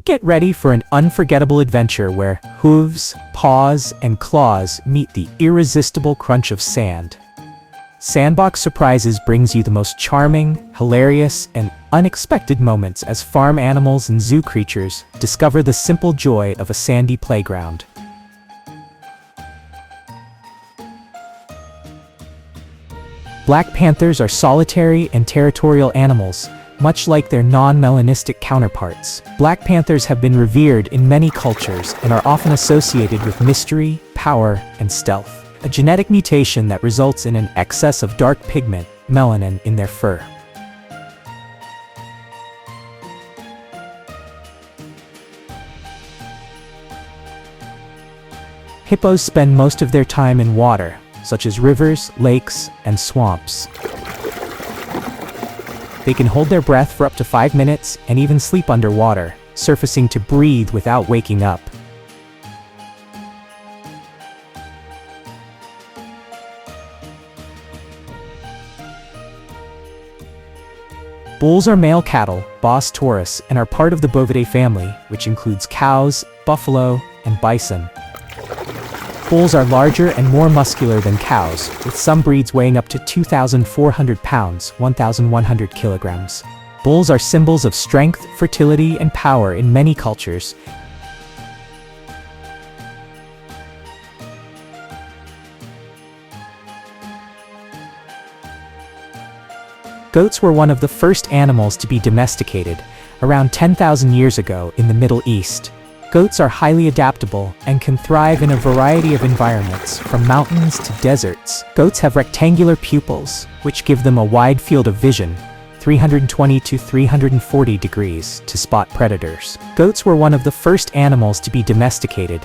Get ready for an unforgettable adventure where hooves, paws, and claws meet the irresistible crunch of sand. Sandbox Surprises brings you the most charming, hilarious, and unexpected moments as farm animals and zoo creatures discover the simple joy of a sandy playground. Black panthers are solitary and territorial animals, much like their non-melanistic counterparts. Black panthers have been revered in many cultures and are often associated with mystery, power, and stealth, a genetic mutation that results in an excess of dark pigment, melanin, in their fur. Hippos spend most of their time in water, such as rivers, lakes, and swamps. They can hold their breath for up to 5 minutes and even sleep underwater, surfacing to breathe without waking up. Bulls are male cattle, bos taurus, and are part of the Bovidae family, which includes cows, buffalo, and bison. Bulls are larger and more muscular than cows, with some breeds weighing up to 2,400 pounds, 1,100 kilograms. Bulls are symbols of strength, fertility, and power in many cultures. Goats were one of the first animals to be domesticated, around 10,000 years ago in the Middle East. Goats are highly adaptable and can thrive in a variety of environments, from mountains to deserts. Goats have rectangular pupils, which give them a wide field of vision, 320 to 340 degrees, to spot predators. Goats were one of the first animals to be domesticated.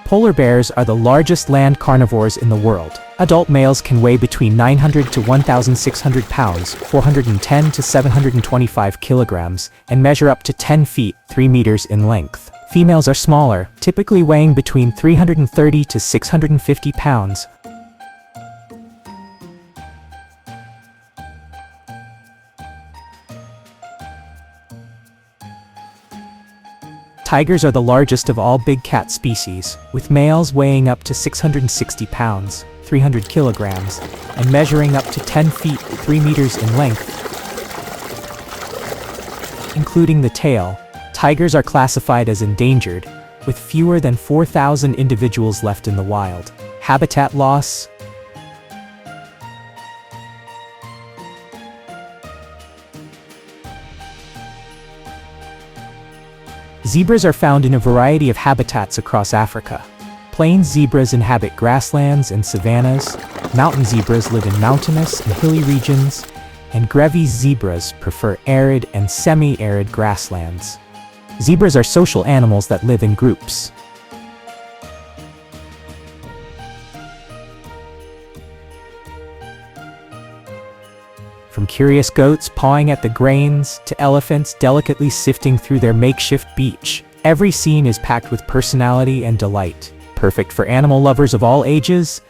Polar bears are the largest land carnivores in the world. Adult males can weigh between 900 to 1,600 pounds, 410 to 725 kilograms, and measure up to 10 feet, 3 meters in length. Females are smaller, typically weighing between 330 to 650 pounds. Tigers are the largest of all big cat species, with males weighing up to 660 pounds, 300 kilograms, and measuring up to 10 feet, 3 meters in length. Including the tail, tigers are classified as endangered, with fewer than 4,000 individuals left in the wild. Habitat loss. Zebras are found in a variety of habitats across Africa. Plains zebras inhabit grasslands and savannas, mountain zebras live in mountainous and hilly regions, and Grevy's zebras prefer arid and semi-arid grasslands. Zebras are social animals that live in groups. From curious goats pawing at the grains to elephants delicately sifting through their makeshift beach, every scene is packed with personality and delight. Perfect for animal lovers of all ages,